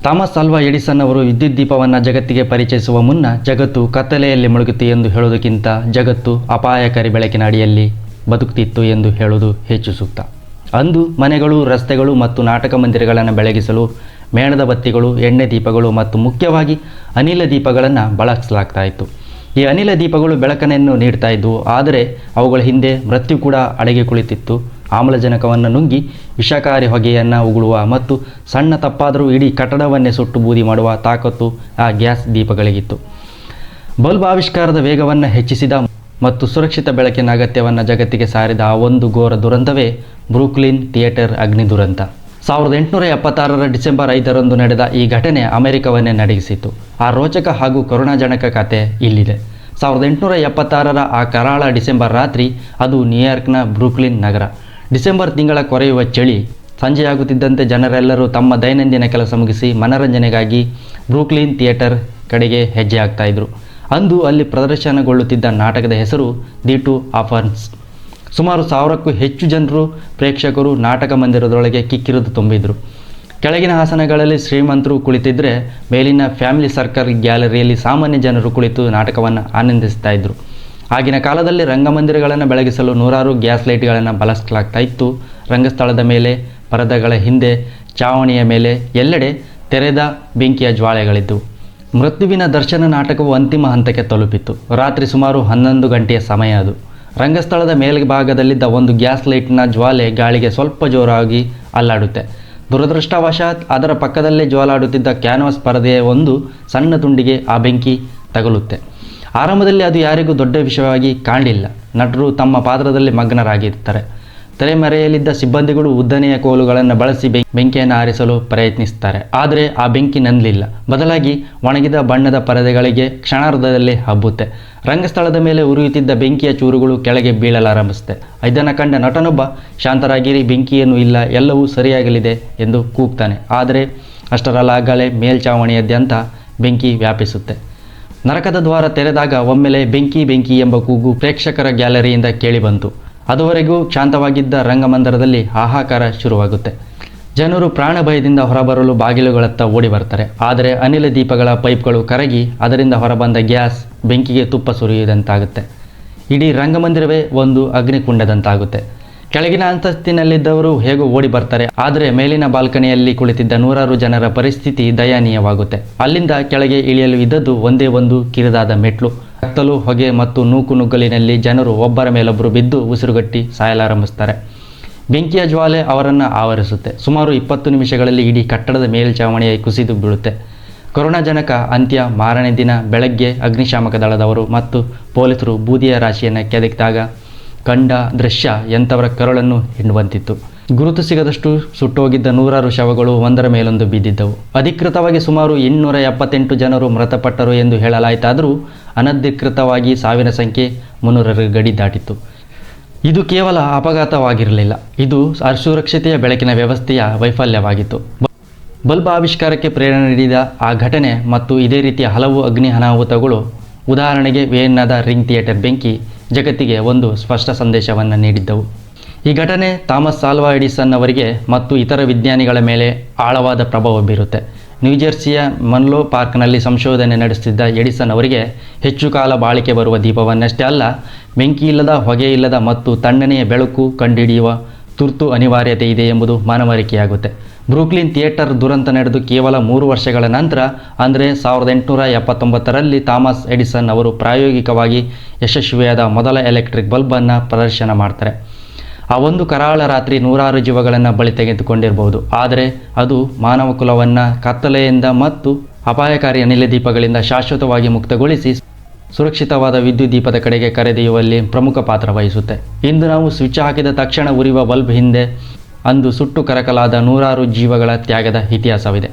Thomas ಆಲ್ವಾ Edison ಅವರು ವಿದ್ಯುತ್ ದೀಪವನ್ನು ಜಗತ್ತಿಗೆ ಪರಿಚಯಿಸುವ ಮುನ್ನ ಜಗತ್ತು ಕತ್ತಲೆಯಲ್ಲಿ ಮುಳುಗಿತು ಎಂದು ಹೇಳುವುದಕ್ಕಿಂತ ಜಗತ್ತು ಅಪಾಯಕಾರಿ ಬೆಳಕಿನ ಅಡಿಯಲ್ಲಿ ಬದುಕುತ್ತಿತ್ತು ಎಂದು ಹೇಳುವುದು ಹೆಚ್ಚು ಸೂಕ್ತ. ಅಂದು ಮನೆಗಳು, ರಸ್ತೆಗಳು ಮತ್ತು ನಾಟಕ ಮಂದಿರಗಳನ್ನು ಬೆಳಗಿಸಲು ಮೇಣದ ಬತ್ತಿಗಳು, ಎಣ್ಣೆ ದೀಪಗಳು ಮತ್ತು ಮುಖ್ಯವಾಗಿ ಅನಿಲ ದೀಪಗಳನ್ನು ಬಳಸಲಾಗ್ತಾ ಇತ್ತು. ಈ ಅನಿಲ ದೀಪಗಳು ಬೆಳಕನ್ನು ನೀಡ್ತಾ ಇದ್ದವು, ಆದರೆ ಅವುಗಳ ಹಿಂದೆ ಮೃತ್ಯು ಕೂಡ ಅಡಗಿ ಕುಳಿತಿತ್ತು. ಆಮ್ಲಜನಕವನ್ನು ನುಂಗಿ ವಿಷಕಾರಿ ಹೊಗೆಯನ್ನು ಉಗುಳುವ ಮತ್ತು ಸಣ್ಣ ತಪ್ಪಾದರೂ ಇಡೀ ಕಟ್ಟಡವನ್ನೇ ಸುಟ್ಟು ಬೂದಿ ಮಾಡುವ ತಾಕತ್ತು ಆ ಗ್ಯಾಸ್ ದೀಪಗಳಿಗಿತ್ತು. ಬಲ್ಬ್ ಆವಿಷ್ಕಾರದ ವೇಗವನ್ನು ಹೆಚ್ಚಿಸಿದ ಮತ್ತು ಸುರಕ್ಷಿತ ಬೆಳಕಿನ ಅಗತ್ಯವನ್ನು ಜಗತ್ತಿಗೆ ಸಾರಿದ ಆ ಒಂದು ಘೋರ ದುರಂತವೇ ಬ್ರೂಕ್ಲಿನ್ ಥಿಯೇಟರ್ ಅಗ್ನಿ ದುರಂತ. 1876ರ ಡಿಸೆಂಬರ್ 5ರಂದು ನಡೆದ ಈ ಘಟನೆ ಅಮೆರಿಕವನ್ನೇ ನಡಗಿಸಿತು. ಆ ರೋಚಕ ಹಾಗೂ ಕರುಣಾಜನಕ ಕತೆ ಇಲ್ಲಿದೆ. 1876ರ ಆ ಕರಾಳ ಡಿಸೆಂಬರ್ ರಾತ್ರಿ, ಅದು ನ್ಯೂಯಾರ್ಕ್ನ ಬ್ರೂಕ್ಲಿನ್ ನಗರ. ಡಿಸೆಂಬರ್ ತಿಂಗಳ ಕೊರೆಯುವ ಚಳಿ. ಸಂಜೆಯಾಗುತ್ತಿದ್ದಂತೆ ಜನರೆಲ್ಲರೂ ತಮ್ಮ ದೈನಂದಿನ ಕೆಲಸ ಮುಗಿಸಿ ಮನರಂಜನೆಗಾಗಿ ಬ್ರೂಕ್ಲಿನ್ ಥಿಯೇಟರ್ ಕಡೆಗೆ ಹೆಜ್ಜೆ ಹಾಕ್ತಾಯಿದ್ರು. ಅಂದು ಅಲ್ಲಿ ಪ್ರದರ್ಶನಗೊಳ್ಳುತ್ತಿದ್ದ ನಾಟಕದ ಹೆಸರು ದಿ ಟೂ ಆಫರ್ಸ್. ಸುಮಾರು 1000ಕ್ಕೂ ಹೆಚ್ಚು ಜನರು ಪ್ರೇಕ್ಷಕರು ನಾಟಕ ಮಂದಿರದೊಳಗೆ ಕಿಕ್ಕಿರಿದು ತುಂಬಿದ್ರು. ಕೆಳಗಿನ ಆಸನಗಳಲ್ಲಿ ಶ್ರೀಮಂತರು ಕುಳಿತಿದ್ದರೆ ಮೇಲಿನ ಫ್ಯಾಮಿಲಿ ಸರ್ಕಲ್ ಗ್ಯಾಲರಿಯಲ್ಲಿ ಸಾಮಾನ್ಯ ಜನರು ಕುಳಿತು ನಾಟಕವನ್ನು ಆನಂದಿಸ್ತಾ ಇದ್ದರು. ಆಗಿನ ಕಾಲದಲ್ಲಿ ರಂಗಮಂದಿರಗಳನ್ನು ಬೆಳಗಿಸಲು ನೂರಾರು ಗ್ಯಾಸ್ ಲೈಟ್ಗಳನ್ನು ಬಳಸಲಾಗ್ತಾ ಇತ್ತು. ರಂಗಸ್ಥಳದ ಮೇಲೆ, ಪರದೆಗಳ ಹಿಂದೆ, ಚಾವಣಿಯ ಮೇಲೆ ಎಲ್ಲೆಡೆ ತೆರೆದ ಬೆಂಕಿಯ ಜ್ವಾಲೆಗಳಿದ್ದವು. ಮೃತ್ಯುವಿನ ದರ್ಶನ ನಾಟಕವು ಅಂತಿಮ ಹಂತಕ್ಕೆ ತಲುಪಿತ್ತು. ರಾತ್ರಿ ಸುಮಾರು 11 ಗಂಟೆಯ ಸಮಯ ಅದು. ರಂಗಸ್ಥಳದ ಮೇಲ್ಭಾಗದಲ್ಲಿದ್ದ ಒಂದು ಗ್ಯಾಸ್ ಲೈಟ್ನ ಜ್ವಾಲೆ ಗಾಳಿಗೆ ಸ್ವಲ್ಪ ಜೋರಾಗಿ ಅಲ್ಲಾಡುತ್ತೆ. ದುರದೃಷ್ಟವಶಾತ್ ಅದರ ಪಕ್ಕದಲ್ಲೇ ಜ್ವಾಲಾಡುತ್ತಿದ್ದ ಕ್ಯಾನ್ವಾಸ್ ಪರದೆಯ ಒಂದು ಸಣ್ಣ ತುಂಡಿಗೆ ಆ ಬೆಂಕಿ ತಗುಲುತ್ತೆ. ಆರಂಭದಲ್ಲಿ ಅದು ಯಾರಿಗೂ ದೊಡ್ಡ ವಿಷಯವಾಗಿ ಕಾಣಲಿಲ್ಲ. ನಟರು ತಮ್ಮ ಪಾತ್ರದಲ್ಲಿ ಮಗ್ನರಾಗಿರ್ತಾರೆ. ತೆರೆಮರೆಯಲ್ಲಿದ್ದ ಸಿಬ್ಬಂದಿಗಳು ಉದ್ದನೆಯ ಕೋಲುಗಳನ್ನು ಬಳಸಿ ಬೆಂಕಿಯನ್ನು ಆರಿಸಲು ಪ್ರಯತ್ನಿಸುತ್ತಾರೆ. ಆದರೆ ಆ ಬೆಂಕಿ ನಂದಲಿಲ್ಲ. ಬದಲಾಗಿ ಒಣಗಿದ ಬಣ್ಣದ ಪರದೆಗಳಿಗೆ ಕ್ಷಣಾರ್ಧದಲ್ಲಿ ಹಬ್ಬುತ್ತೆ. ರಂಗಸ್ಥಳದ ಮೇಲೆ ಉರಿಯುತ್ತಿದ್ದ ಬೆಂಕಿಯ ಚೂರುಗಳು ಕೆಳಗೆ ಬೀಳಲಾರಂಭಿಸುತ್ತೆ. ಇದನ್ನು ಕಂಡ ನಟನೊಬ್ಬ, ಶಾಂತರಾಗಿರಿ, ಬೆಂಕಿಯೇನೂ ಇಲ್ಲ, ಎಲ್ಲವೂ ಸರಿಯಾಗಲಿದೆ ಎಂದು ಕೂಗ್ತಾನೆ. ಆದರೆ ಅಷ್ಟರಲ್ಲಾಗಲೇ ಮೇಲ್ಛಾವಣಿಯಾದ್ಯಂತ ಬೆಂಕಿ ವ್ಯಾಪಿಸುತ್ತೆ. ನರಕದ ದ್ವಾರ ತೆರೆದಾಗ ಒಮ್ಮೆಲೆ ಬೆಂಕಿ ಬೆಂಕಿ ಎಂಬ ಕೂಗು ಪ್ರೇಕ್ಷಕರ ಗ್ಯಾಲರಿಯಿಂದ ಕೇಳಿಬಂತು. ಅದುವರೆಗೂ ಶಾಂತವಾಗಿದ್ದ ರಂಗಮಂದಿರದಲ್ಲಿ ಹಾಹಾಕಾರ ಶುರುವಾಗುತ್ತೆ. ಜನರು ಪ್ರಾಣ ಭಯದಿಂದ ಹೊರಬರಲು ಬಾಗಿಲುಗಳತ್ತ ಓಡಿ ಬರ್ತಾರೆ. ಆದರೆ ಅನಿಲ ದೀಪಗಳ ಪೈಪ್ಗಳು ಕರಗಿ ಅದರಿಂದ ಹೊರಬಂದ ಗ್ಯಾಸ್ ಬೆಂಕಿಗೆ ತುಪ್ಪ ಸುರಿಯುವುದಂತಾಗುತ್ತೆ. ಇಡೀ ರಂಗಮಂದಿರವೇ ಒಂದು ಅಗ್ನಿಕುಂಡದಂತಾಗುತ್ತೆ. ಕೆಳಗಿನ ಅಂತಸ್ತಿನಲ್ಲಿದ್ದವರು ಹೇಗೋ ಓಡಿ ಬರ್ತಾರೆ. ಆದರೆ ಮೇಲಿನ ಬಾಲ್ಕನಿಯಲ್ಲಿ ಕುಳಿತಿದ್ದ ನೂರಾರು ಜನರ ಪರಿಸ್ಥಿತಿ ದಯನೀಯವಾಗುತ್ತೆ. ಅಲ್ಲಿಂದ ಕೆಳಗೆ ಇಳಿಯಲು ಇದ್ದದ್ದು ಒಂದೇ ಒಂದು ಕಿರಿದಾದ ಮೆಟ್ಲು. ಕತ್ತಲು, ಹೊಗೆ ಮತ್ತು ನೂಕುನುಗ್ಗಲಿನಲ್ಲಿ ಜನರು ಒಬ್ಬರ ಮೇಲೊಬ್ಬರು ಬಿದ್ದು ಉಸಿರುಗಟ್ಟಿ ಸಾಯಲಾರಂಭಿಸ್ತಾರೆ. ಬೆಂಕಿಯ ಜ್ವಾಲೆ ಅವರನ್ನು ಆವರಿಸುತ್ತೆ. ಸುಮಾರು 20 ನಿಮಿಷಗಳಲ್ಲಿ ಇಡೀ ಕಟ್ಟಡದ ಮೇಲ್ಛಾವಣಿಯ ಕುಸಿದು ಬೀಳುತ್ತೆ. ಕರುಣಾಜನಕ ಅಂತ್ಯ. ಮಾರನೇ ದಿನ ಬೆಳಗ್ಗೆ ಅಗ್ನಿಶಾಮಕ ದಳದವರು ಮತ್ತು ಪೊಲೀಸರು ಬೂದಿಯ ರಾಶಿಯನ್ನು ಕೆದಕಿದಾಗ ಕಂಡ ದೃಶ್ಯ ಎಂಥವರ ಕರುಳನ್ನು ಹಿಂಡುವಂತಿತ್ತು. ಗುರುತು ಸಿಗದಷ್ಟು ಸುಟ್ಟೋಗಿದ್ದ ನೂರಾರು ಶವಗಳು ಒಂದರ ಮೇಲೊಂದು ಬಿದ್ದಿದ್ದವು. ಅಧಿಕೃತವಾಗಿ ಸುಮಾರು 878 ಜನರು ಮೃತಪಟ್ಟರು ಎಂದು ಹೇಳಲಾಯಿತಾದರೂ ಅನಧಿಕೃತವಾಗಿ ಸಾವಿನ ಸಂಖ್ಯೆ 300ರ ಗಡಿ ದಾಟಿತ್ತು. ಇದು ಕೇವಲ ಅಪಘಾತವಾಗಿರಲಿಲ್ಲ, ಇದು ಅಸುರಕ್ಷತೆಯ ಬೆಳಕಿನ ವ್ಯವಸ್ಥೆಯ ವೈಫಲ್ಯವಾಗಿತ್ತು. ಬಲ್ಬ್ ಆವಿಷ್ಕಾರಕ್ಕೆ ಪ್ರೇರಣೆ ನೀಡಿದ ಆ ಘಟನೆ ಮತ್ತು ಇದೇ ರೀತಿಯ ಹಲವು ಅಗ್ನಿ ಅನಾಹುತಗಳು, ಉದಾಹರಣೆಗೆ ವಿಯೆನ್ನಾದ ರಿಂಗ್ ಥಿಯೇಟರ್ ಬೆಂಕಿ, ಜಗತ್ತಿಗೆ ಒಂದು ಸ್ಪಷ್ಟ ಸಂದೇಶವನ್ನು ನೀಡಿದ್ದವು. ಈ ಘಟನೆ ಥಾಮಸ್ ಆಲ್ವಾ ಎಡಿಸನ್ ಅವರಿಗೆ ಮತ್ತು ಇತರ ವಿಜ್ಞಾನಿಗಳ ಮೇಲೆ ಆಳವಾದ ಪ್ರಭಾವ ಬೀರುತ್ತೆ. ನ್ಯೂಜೆರ್ಸಿಯ ಮನ್ಲೋ ಪಾರ್ಕ್ನಲ್ಲಿ ಸಂಶೋಧನೆ ನಡೆಸುತ್ತಿದ್ದ ಎಡಿಸನ್ ಅವರಿಗೆ ಹೆಚ್ಚು ಕಾಲ ಬಾಳಿಕೆ ಬರುವ ದೀಪವನ್ನಷ್ಟೇ ಅಲ್ಲ, ಬೆಂಕಿ ಇಲ್ಲದ, ಹೊಗೆ ಇಲ್ಲದ ಮತ್ತು ತಣ್ಣನೆಯ ಬೆಳಕು ಕಂಡುಹಿಡಿಯುವ ತುರ್ತು ಅನಿವಾರ್ಯತೆ ಇದೆ ಎಂಬುದು ಮನವರಿಕೆಯಾಗುತ್ತೆ. ಬ್ರೂಕ್ಲಿನ್ ಥಿಯೇಟರ್ ದುರಂತ ನಡೆದು ಕೇವಲ 3 ವರ್ಷಗಳ ನಂತರ, ಅಂದರೆ 1879ರಲ್ಲಿ ಥಾಮಸ್ ಎಡಿಸನ್ ಅವರು ಪ್ರಾಯೋಗಿಕವಾಗಿ ಯಶಸ್ವಿಯಾದ ಮೊದಲ ಎಲೆಕ್ಟ್ರಿಕ್ ಬಲ್ಬನ್ನು ಪ್ರದರ್ಶನ ಮಾಡ್ತಾರೆ. ಆ ಒಂದು ಕರಾಳ ರಾತ್ರಿ ನೂರಾರು ಜೀವಗಳನ್ನು ಬಳಿ ತೆಗೆದುಕೊಂಡಿರಬಹುದು. ಆದರೆ ಅದು ಮಾನವ ಕುಲವನ್ನು ಕತ್ತಲೆಯಿಂದ ಮತ್ತು ಅಪಾಯಕಾರಿ ಅನಿಲ ದೀಪಗಳಿಂದ ಶಾಶ್ವತವಾಗಿ ಮುಕ್ತಗೊಳಿಸಿ ಸುರಕ್ಷಿತವಾದ ವಿದ್ಯುತ್ ದೀಪದ ಕಡೆಗೆ ಕರೆದೊಯ್ಯುವಲ್ಲಿ ಪ್ರಮುಖ ಪಾತ್ರ ವಹಿಸುತ್ತೆ. ಇಂದು ನಾವು ಸ್ವಿಚ್ ಹಾಕಿದ ತಕ್ಷಣ ಉರಿಯುವ ಬಲ್ಬ್ ಹಿಂದೆ ಅಂದು ಸುಟ್ಟು ಕರಕಲಾದ ನೂರಾರು ಜೀವಗಳ ತ್ಯಾಗದ ಇತಿಹಾಸವಿದೆ.